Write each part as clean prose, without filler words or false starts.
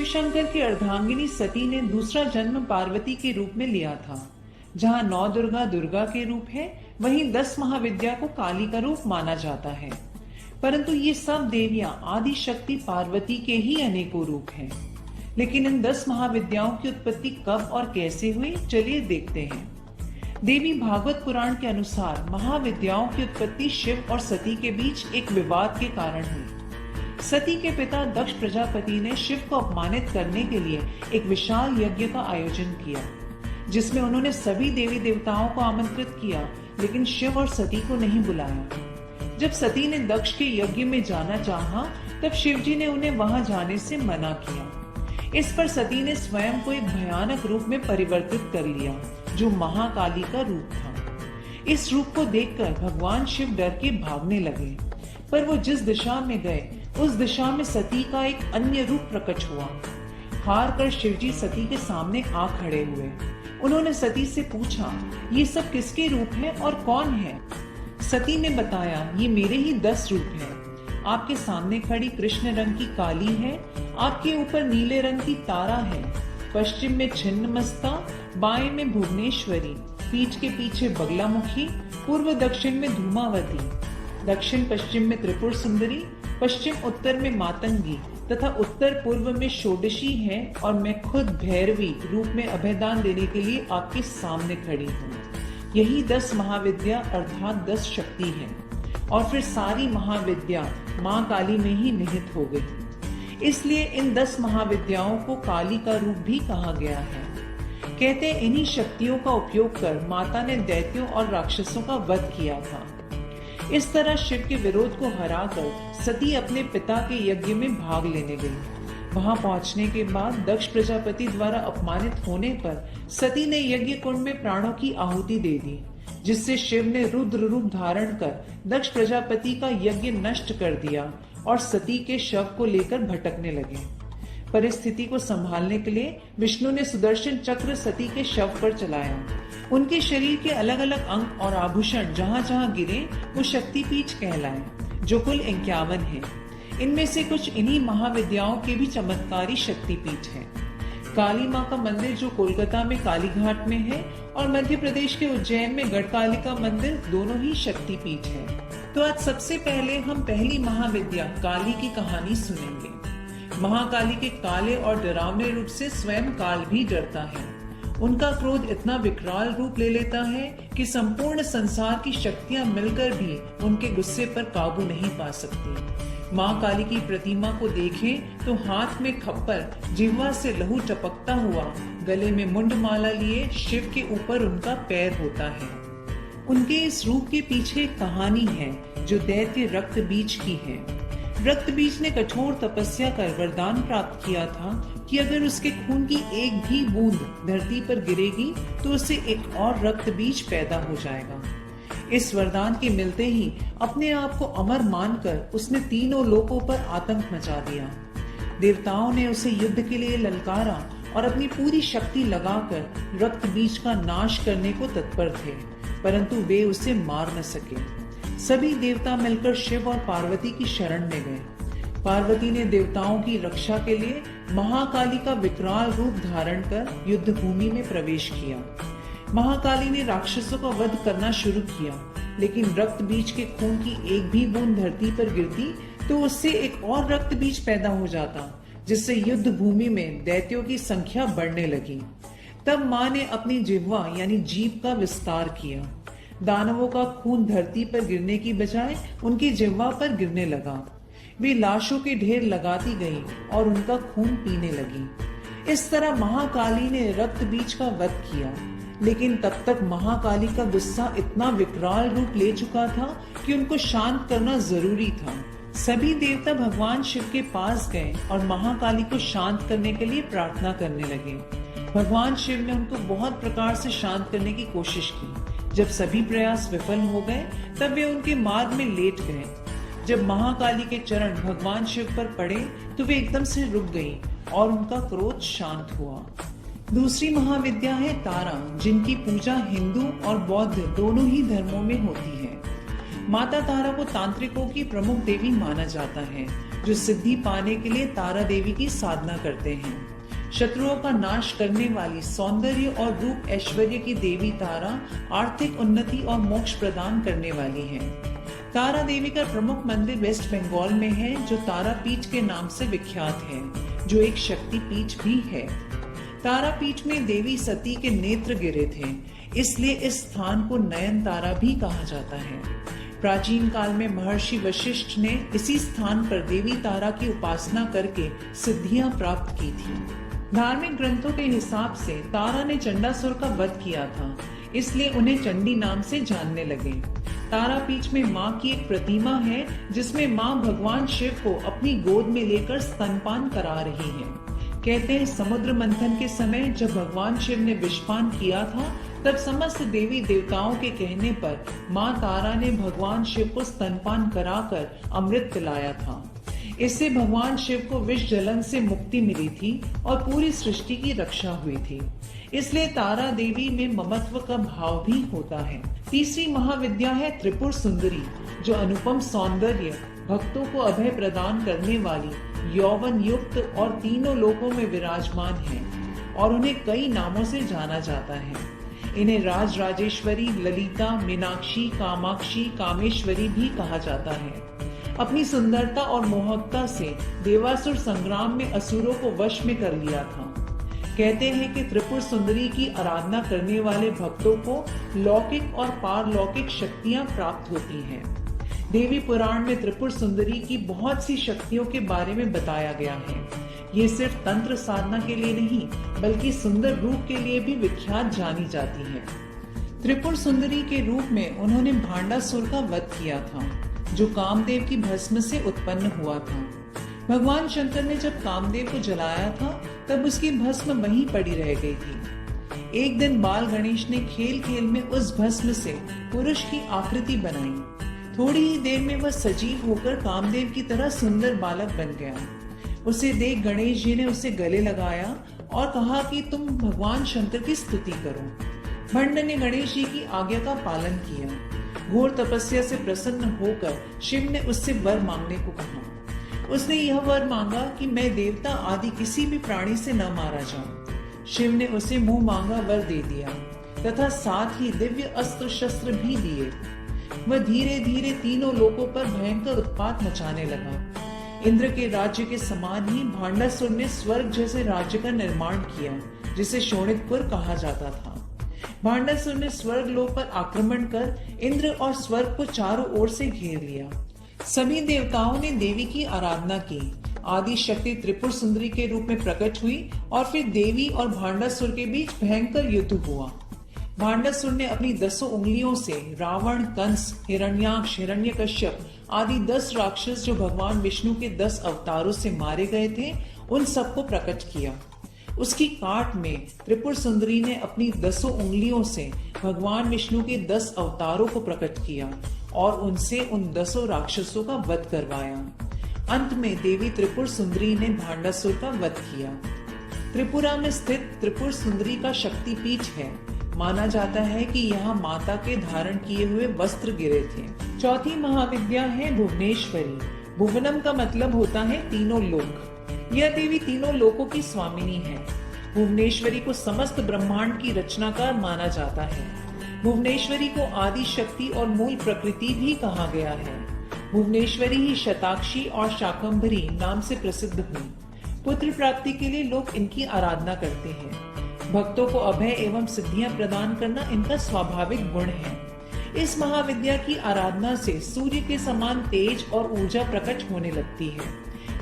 शंकर की अर्धांगिनी सती ने दूसरा जन्म पार्वती के रूप में लिया था। जहाँ 9 दुर्गा दुर्गा के रूप है, वहीं 10 महाविद्या को काली का रूप माना जाता है। परंतु ये सब देवियां आदि शक्ति पार्वती के ही अनेकों रूप हैं। लेकिन इन 10 महाविद्याओं की उत्पत्ति कब और कैसे हुई, चलिए देखते हैं। देवी भागवत पुराण के अनुसार महाविद्याओं की उत्पत्ति शिव और सती के बीच एक विवाद के कारण हुई। सती के पिता दक्ष प्रजापति ने शिव को अपमानित करने के लिए एक विशाल यज्ञ का आयोजन किया, जिसमें उन्होंने सभी देवी देवताओं को आमंत्रित किया, लेकिन शिव और सती को नहीं बुलाया। जब सती ने दक्ष के यज्ञ में जाना चाहा, तब शिव जी ने उन्हें वहां जाने से मना किया। इस पर सती ने स्वयं को एक भयानक रूप में परिवर्तित कर लिया, जो महाकाली का रूप था। इस रूप को देखकर भगवान शिव डर के भागने लगे, पर वो जिस दिशा में गए उस दिशा में सती का एक अन्य रूप प्रकट हुआ। हार कर शिवजी सती के सामने आ खड़े हुए। उन्होंने सती से पूछा, ये सब किसके रूप है और कौन है? सती ने बताया, ये मेरे ही 10 रूप हैं। आपके सामने खड़ी कृष्ण रंग की काली है, आपके ऊपर नीले रंग की तारा है, पश्चिम में छिन्नमस्ता, बाएं में भुवनेश्वरी, पीठ के पीछे बगलामुखी, पूर्व दक्षिण में धूमावती, दक्षिण पश्चिम में त्रिपुर सुंदरी, पश्चिम उत्तर में मातंगी तथा उत्तर पूर्व में षोडशी है, और मैं खुद भैरवी रूप में अभयदान देने के लिए आपके सामने खड़ी हूँ। यही 10 महाविद्या अर्थात 10 शक्ति हैं, और फिर सारी महाविद्या माँ काली में ही निहित हो गई। इसलिए इन 10 महाविद्याओं को काली का रूप भी कहा गया है। कहते इन्हीं शक्तियों का उपयोग कर माता ने दैत्यों और राक्षसों का वध किया था। इस तरह शिव के विरोध को हराकर सती अपने पिता के यज्ञ में भाग लेने गई। वहां पहुंचने के बाद दक्ष प्रजापति द्वारा अपमानित होने पर सती ने यज्ञ कुंड में प्राणों की आहुति दे दी, जिससे शिव ने रुद्र रूप धारण कर दक्ष प्रजापति का यज्ञ नष्ट कर दिया और सती के शव को लेकर भटकने लगे। परिस्थिति को संभालने के लिए विष्णु ने सुदर्शन चक्र सती के शव पर चलाया। उनके शरीर के अलग अलग अंग और आभूषण जहाँ जहाँ गिरे वो शक्तिपीठ कहलाए, जो कुल 51 है। इनमें से कुछ इन्हीं महाविद्याओं के भी चमत्कारी शक्तिपीठ हैं। काली माँ का मंदिर जो कोलकाता में कालीघाट में है और मध्य प्रदेश के उज्जैन में गढ़कालिका मंदिर दोनों ही शक्तिपीठ हैं। तो आज सबसे पहले हम पहली महाविद्या काली की कहानी सुनेंगे। महाकाली के काले और डरावने रूप से स्वयं काल भी डरता है। उनका क्रोध इतना विकराल रूप ले लेता है कि संपूर्ण संसार की शक्तियां मिलकर भी उनके गुस्से पर काबू नहीं पा सकती। माँ काली की प्रतिमा को देखें तो हाथ में खप्पर, जिह्वा से लहू टपकता हुआ, गले में मुंडमाला लिए शिव के ऊपर उनका पैर होता है। उनके इस रूप के पीछे एक कहानी है जो दैत्य रक्त बीज की है। रक्त बीज ने कठोर तपस्या कर वरदान प्राप्त किया था कि अगर उसके खून की एक भी बूंद धरती पर गिरेगी तो उससे एक और रक्त बीज पैदा हो जाएगा। इस वरदान के मिलते ही अपने आप को अमर मानकर उसने तीनों लोकों पर आतंक मचा दिया। देवताओं ने उसे युद्ध के लिए ललकारा और अपनी पूरी शक्ति लगाकर रक्त बीज का नाश करने को तत्पर थे, परंतु वे उसे मार न सके। सभी देवता मिलकर शिव और पार्वती की शरण में गए। पार्वती ने देवताओं की रक्षा के लिए महाकाली का विकराल रूप धारण कर युद्ध भूमि में प्रवेश किया। महाकाली ने राक्षसों का वध करना शुरू किया, लेकिन रक्त बीज के खून की एक भी बूंद धरती पर गिरती तो उससे एक और रक्त बीज पैदा हो जाता, जिससे युद्ध भूमि में दैत्यों की संख्या बढ़ने लगी। तब माँ ने अपनी जिह्वा यानी जीभ का विस्तार किया। दानवों का खून धरती पर गिरने की बजाय उनकी जिह्वा पर गिरने लगा। वे लाशों के ढेर लगाती गईं और उनका खून पीने लगी। इस तरह महाकाली ने रक्त बीज का वध किया, लेकिन तब तक महाकाली का गुस्सा इतना विकराल रूप ले चुका था कि उनको शांत करना जरूरी था। सभी देवता भगवान शिव के पास गए और महाकाली को शांत करने के लिए प्रार्थना करने लगे। भगवान शिव ने उनको बहुत प्रकार से शांत करने की कोशिश की। जब सभी प्रयास विफल हो गए तब वे उनके मार्ग में लेट गए। जब महाकाली के चरण भगवान शिव पर पड़े तो वे एकदम से रुक गईं और उनका क्रोध शांत हुआ। दूसरी महाविद्या है तारा, जिनकी पूजा हिंदू और बौद्ध दोनों ही धर्मों में होती है। माता तारा को तांत्रिकों की प्रमुख देवी माना जाता है, जो सिद्धि पाने के लिए तारा देवी की साधना करते हैं। शत्रुओं का नाश करने वाली, सौंदर्य और रूप ऐश्वर्य की देवी तारा आर्थिक उन्नति और मोक्ष प्रदान करने वाली है। तारा देवी का प्रमुख मंदिर वेस्ट बंगाल में है, जो तारापीठ के नाम से विख्यात है, जो एक शक्ति पीठ भी है। तारापीठ में देवी सती के नेत्र गिरे थे, इसलिए इस स्थान को नयन तारा भी कहा जाता है। प्राचीन काल में महर्षि वशिष्ठ ने इसी स्थान पर देवी तारा की उपासना करके सिद्धियां प्राप्त की थी। धार्मिक ग्रंथों के हिसाब से तारा ने चंडासुर का वध किया था, इसलिए उन्हें चंडी नाम से जानने लगे। तारापीठ में माँ की एक प्रतिमा है, जिसमें माँ भगवान शिव को अपनी गोद में लेकर स्तनपान करा रही है। कहते हैं समुद्र मंथन के समय जब भगवान शिव ने विषपान किया था, तब समस्त देवी देवताओं के कहने पर माँ तारा ने भगवान शिव को स्तनपान कराकर अमृत पिलाया था। इससे भगवान शिव को विष जलन से मुक्ति मिली थी और पूरी सृष्टि की रक्षा हुई थी। इसलिए तारा देवी में ममत्व का भाव भी होता है। तीसरी महाविद्या है त्रिपुर सुंदरी, जो अनुपम सौंदर्य, भक्तों को अभय प्रदान करने वाली, यौवन युक्त और तीनों लोकों में विराजमान है और उन्हें कई नामों से जाना जाता है। इन्हें राज राजेश्वरी, ललिता, मीनाक्षी, कामाक्षी, कामेश्वरी भी कहा जाता है। अपनी सुंदरता और मोहकता से देवासुर संग्राम में असुरों को वश में कर लिया था। कहते हैं कि त्रिपुर सुंदरी की आराधना करने वाले भक्तों को लौकिक और पारलौकिक शक्तियां प्राप्त होती हैं। देवी पुराण में त्रिपुर सुंदरी की बहुत सी शक्तियों के बारे में बताया गया है। ये सिर्फ तंत्र साधना के लिए नहीं, बल्कि सुंदर रूप के लिए भी विख्यात जानी जाती है। त्रिपुर सुंदरी के रूप में उन्होंने भांडासुर का वध किया था, जो कामदेव की भस्म से उत्पन्न हुआ था। भगवान शंकर ने जब कामदेव को जलाया था, तब उसकी भस्म वहीं पड़ी रह गई थी। एक दिन बाल गणेश ने खेल खेल में उस भस्म से पुरुष की आकृति बनाई। थोड़ी ही देर में वह सजीव होकर कामदेव की तरह सुंदर बालक बन गया। उसे देख गणेश जी ने उसे गले लगाया और कहा कि तुम भगवान शंकर की स्तुति करो। भंड ने गणेश जी की आज्ञा का पालन किया। घोर तपस्या से प्रसन्न होकर शिव ने उससे वर मांगने को कहा। उसने यह वर मांगा कि मैं देवता आदि किसी भी प्राणी से न मारा जाऊं। शिव ने उसे मुंह मांगा वर दे दिया तथा साथ ही दिव्य अस्त्र शस्त्र भी दिए। वह धीरे धीरे तीनों लोकों पर भयंकर उत्पात मचाने लगा। इंद्र के राज्य के समान ही भांडासुर ने स्वर्ग जैसे राज्य का निर्माण किया, जिसे शोणितपुर कहा जाता था। भांडासुर ने स्वर्ग लोक पर आक्रमण कर इंद्र और स्वर्ग को चारों ओर से घेर लिया। सभी देवताओं ने देवी की आराधना की। आदि शक्ति त्रिपुर सुंदरी के रूप में प्रकट हुई और फिर देवी और भांडासुर के बीच भयंकर युद्ध हुआ। भांडासुर ने अपनी 10 उंगलियों से रावण, कंस, हिरण्याक्ष, हिरण्यकश्यप आदि 10 राक्षस जो भगवान विष्णु के 10 अवतारों से मारे गए थे, उन सबको प्रकट किया। उसकी काट में त्रिपुर सुंदरी ने अपनी 10 उंगलियों से भगवान विष्णु के 10 अवतारों को प्रकट किया और उनसे उन 10 राक्षसों का वध करवाया। अंत में देवी त्रिपुर सुंदरी ने भांडासुर का वध किया। त्रिपुरा में स्थित त्रिपुर सुंदरी का शक्तिपीठ है। माना जाता है कि यहाँ माता के धारण किए हुए वस्त्र गिरे थे। चौथी महाविद्या है भुवनेश्वरी। भुवनम का मतलब होता है तीनों लोक। यह देवी तीनों लोकों की स्वामिनी है। भुवनेश्वरी को समस्त ब्रह्मांड की रचनाकार माना जाता है। भुवनेश्वरी को आदि शक्ति और मूल प्रकृति भी कहा गया है। भुवनेश्वरी ही शताक्षी और शाकंभरी नाम से प्रसिद्ध हुई। पुत्र प्राप्ति के लिए लोग इनकी आराधना करते हैं। भक्तों को अभय एवं सिद्धियां प्रदान करना इनका स्वाभाविक गुण है। इस महाविद्या की आराधना से सूर्य के समान तेज और ऊर्जा प्रकट होने लगती है।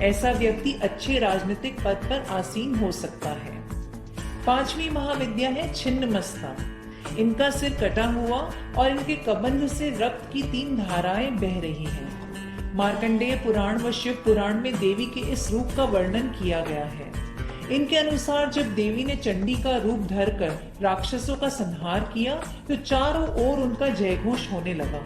ऐसा व्यक्ति अच्छे राजनीतिक पद पर आसीन हो सकता है। पांचवी महाविद्या है छिन्नमस्ता। इनका सिर कटा हुआ और इनके कबंध से रक्त की 3 धाराएं बह रही हैं। मार्कंडेय पुराण व शिव पुराण में देवी के इस रूप का वर्णन किया गया है। इनके अनुसार जब देवी ने चंडी का रूप धरकर राक्षसों का संहार किया, तो चारों ओर उनका जयघोष होने लगा।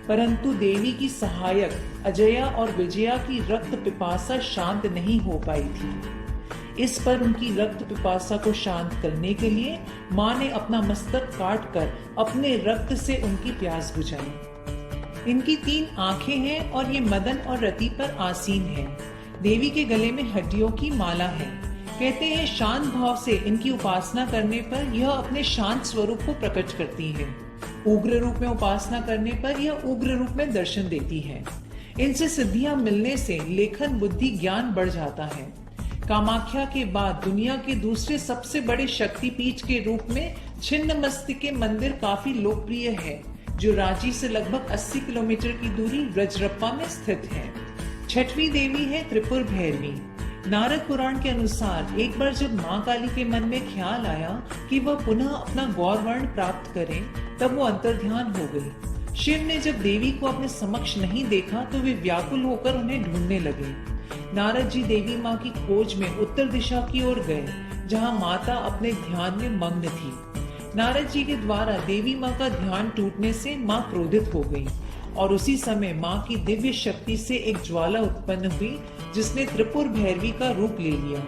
परंतु देवी की सहायक अजया और विजया की रक्त पिपासा शांत नहीं हो पाई थी। इस पर उनकी रक्त पिपासा को शांत करने के लिए माँ ने अपना मस्तक काट कर अपने रक्त से उनकी प्यास बुझाई। इनकी 3 आंखें हैं और ये मदन और रति पर आसीन है। देवी के गले में हड्डियों की माला है। कहते हैं शांत भाव से इनकी उपासना करने पर यह अपने शांत स्वरूप को प्रकट करती है। उग्र रूप में उपासना करने पर यह उग्र रूप में दर्शन देती है। इनसे सिद्धियां मिलने से लेखन, बुद्धि, ज्ञान बढ़ जाता है। कामाख्या के बाद दुनिया के दूसरे सबसे बड़े शक्तिपीठ के रूप में छिन्नमस्तिके मंदिर काफी लोकप्रिय है, जो रांची से लगभग 80 किलोमीटर की दूरी रजरप्पा में स्थित है। छठवीं देवी है त्रिपुर भैरवी। नारद पुराण के अनुसार एक बार जब मां काली के मन में ख्याल आया कि वह पुनः अपना गौरवर्ण प्राप्त करें, तब वो अंतर्ध्यान हो गई। शिव ने जब देवी को अपने समक्ष नहीं देखा तो वे व्याकुल होकर उन्हें ढूंढने लगे। नारद जी देवी माँ की खोज में उत्तर दिशा की ओर गए, जहाँ माता अपने ध्यान में मग्न थी। नारद जी के द्वारा देवी माँ का ध्यान टूटने से माँ क्रोधित हो गई और उसी समय माँ की दिव्य शक्ति से एक ज्वाला उत्पन्न हुई, जिसने त्रिपुर भैरवी का रूप ले लिया।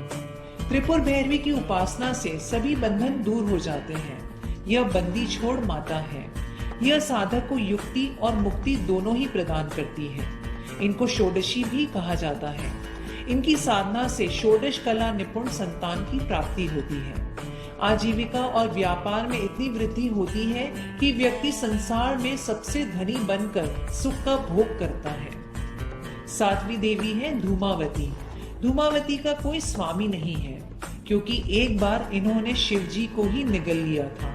त्रिपुर भैरवी की उपासना से सभी बंधन दूर हो जाते हैं। यह बंदी छोड़ माता है। यह साधक को युक्ति और मुक्ति दोनों ही प्रदान करती है। इनको षोडशी भी कहा जाता है। इनकी साधना से षोडश कला निपुण संतान की प्राप्ति होती है। आजीविका और व्यापार में इतनी वृद्धि होती है कि व्यक्ति संसार में सबसे धनी बनकर सुख का भोग करता है। सातवीं देवी है धूमावती। धूमावती का कोई स्वामी नहीं है, क्योंकि एक बार इन्होंने शिव जी को ही निगल लिया था,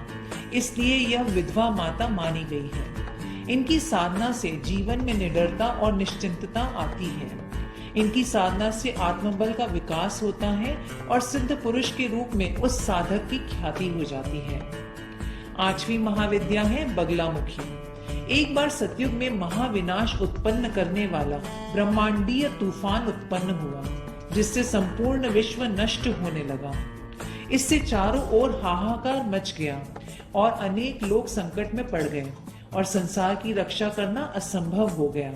इसलिए यह विधवा माता मानी गई है। इनकी साधना से जीवन में निडरता और निश्चिंतता आती है। इनकी साधना से आत्मबल का विकास होता है और सिद्ध पुरुष के रूप में उस साधक की ख्याति हो जाती है। आठवीं महाविद्या है बगलामुखी। एक बार सतयुग में महाविनाश उत्पन्न करने वाला ब्रह्मांडीय तूफान उत्पन्न हुआ, जिससे संपूर्ण विश्व नष्ट होने लगा। इससे चारों ओर हाहाकार मच गया और अनेक लोग संकट में पड़ गए और संसार की रक्षा करना असंभव हो गया।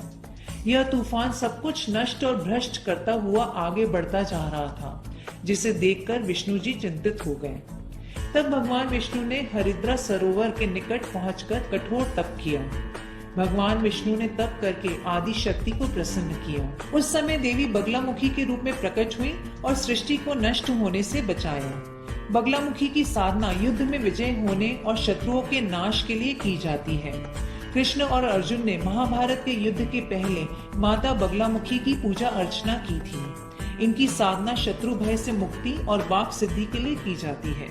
यह तूफान सब कुछ नष्ट और भ्रष्ट करता हुआ आगे बढ़ता जा रहा था, जिसे देखकर विष्णु जी चिंतित हो गए। तब भगवान विष्णु ने हरिद्रा सरोवर के निकट पहुंचकर कठोर तप किया। भगवान विष्णु ने तप करके आदि शक्ति को प्रसन्न किया। उस समय देवी बगलामुखी के रूप में प्रकट हुई और सृष्टि को नष्ट होने से बचाया। बगलामुखी की साधना युद्ध में विजय होने और शत्रुओं के नाश के लिए की जाती है। कृष्ण और अर्जुन ने महाभारत के युद्ध के पहले माता बगलामुखी की पूजा अर्चना की थी। इनकी साधना शत्रु भय से मुक्ति और वाक सिद्धि के लिए की जाती है।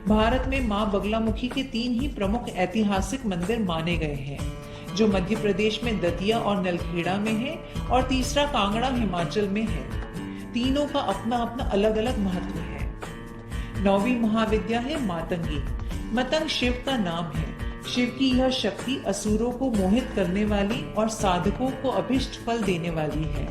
भारत में मां बगलामुखी के 3 ही प्रमुख ऐतिहासिक मंदिर माने गए हैं, जो मध्य प्रदेश में दतिया और नलखेड़ा में है और तीसरा कांगड़ा हिमाचल में है। तीनों का अपना अपना अलग अलग महत्व है। 9वीं महाविद्या है मातंगी। मतंग शिव का नाम है। शिव की यह शक्ति असुरों को मोहित करने वाली और साधकों को अभिष्ट फल देने वाली है।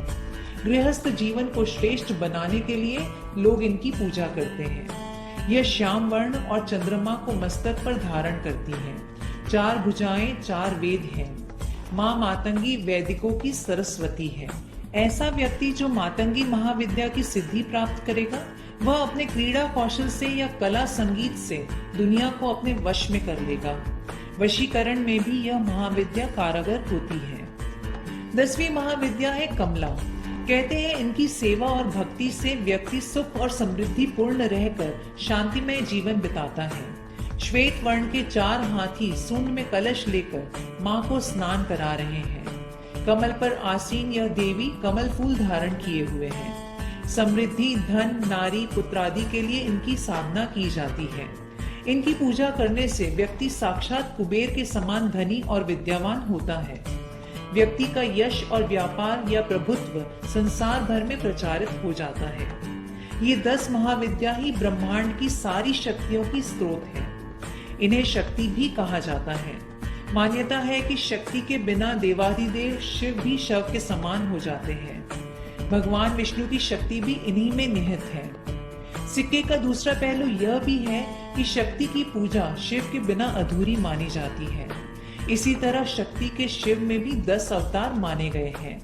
गृहस्थ जीवन को श्रेष्ठ बनाने के लिए लोग इनकी पूजा करते हैं। यह श्याम वर्ण और चंद्रमा को मस्तक पर धारण करती है। 4 भुजाएं, 4 वेद हैं। माँ मातंगी वैदिकों की सरस्वती है। ऐसा व्यक्ति जो मातंगी महाविद्या की सिद्धि प्राप्त करेगा, वह अपने क्रीड़ा कौशल से या कला संगीत से दुनिया को अपने वश में कर लेगा। वशीकरण में भी यह महाविद्या कारगर होती है। 10वीं महाविद्या है कमला। कहते हैं इनकी सेवा और भक्ति से व्यक्ति सुख और समृद्धि पूर्ण रहकर शांतिमय जीवन बिताता है। श्वेत वर्ण के 4 हाथी सूंड में कलश लेकर माँ को स्नान करा रहे हैं। कमल पर आसीन यह देवी कमल फूल धारण किए हुए हैं। समृद्धि, धन, नारी, पुत्रादि के लिए इनकी साधना की जाती है। इनकी पूजा करने से व्यक्ति साक्षात कुबेर के समान धनी और विद्यावान होता है। व्यक्ति का यश और व्यापार या प्रभुत्व संसार भर में प्रचारित हो जाता है। ये 10 महाविद्या ही ब्रह्मांड की सारी शक्तियों की स्रोत है। इन्हें शक्ति भी कहा जाता है। मान्यता है कि शक्ति के बिना देवाधिदेव शिव भी शव के समान हो जाते हैं। भगवान विष्णु की शक्ति भी इन्हीं में निहित है। सिक्के का दूसरा पहलू यह भी है कि शक्ति की पूजा शिव के बिना अधूरी मानी जाती है। इसी तरह शक्ति के शिव में भी 10 अवतार माने गए हैं।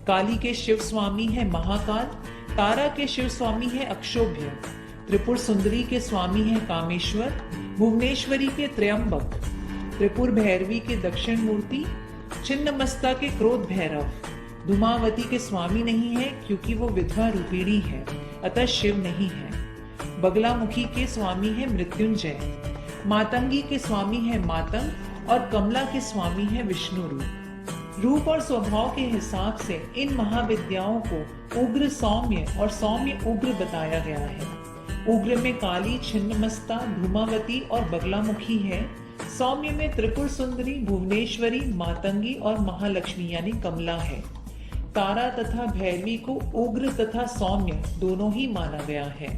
काली के शिव स्वामी है महाकाल, तारा के शिव स्वामी है अक्षोभ्य, त्रिपुर सुंदरी के स्वामी है कामेश्वर, भुवनेश्वरी के त्र्यंबक, त्रिपुर भैरवी के दक्षिण मूर्ति, छिन्नमस्ता के क्रोध भैरव, धूमावती के स्वामी नहीं है क्योंकि वो विधवा रूपिणी है, अतः शिव नहीं है। बगलामुखी के स्वामी है मृत्युंजय, मातंगी के स्वामी है मातंग और कमला के स्वामी है विष्णु रूप। रूप और स्वभाव के हिसाब से इन महाविद्याओं को उग्र सौम्य और सौम्य उग्र बताया गया है। उग्र में काली, छिन्नमस्ता, धूमावती और बगलामुखी है। सौम्य में त्रिपुर सुंदरी, भुवनेश्वरी, मातंगी और महालक्ष्मी यानी कमला है। तारा तथा भैरवी को उग्र तथा सौम्य दोनों ही माना गया है।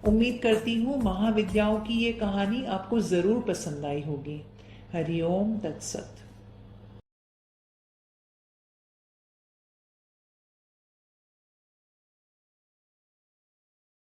उम्मीद करती हूँ महाविद्याओं की ये कहानी आपको जरूर पसंद आई होगी। हरिओम तत्सत।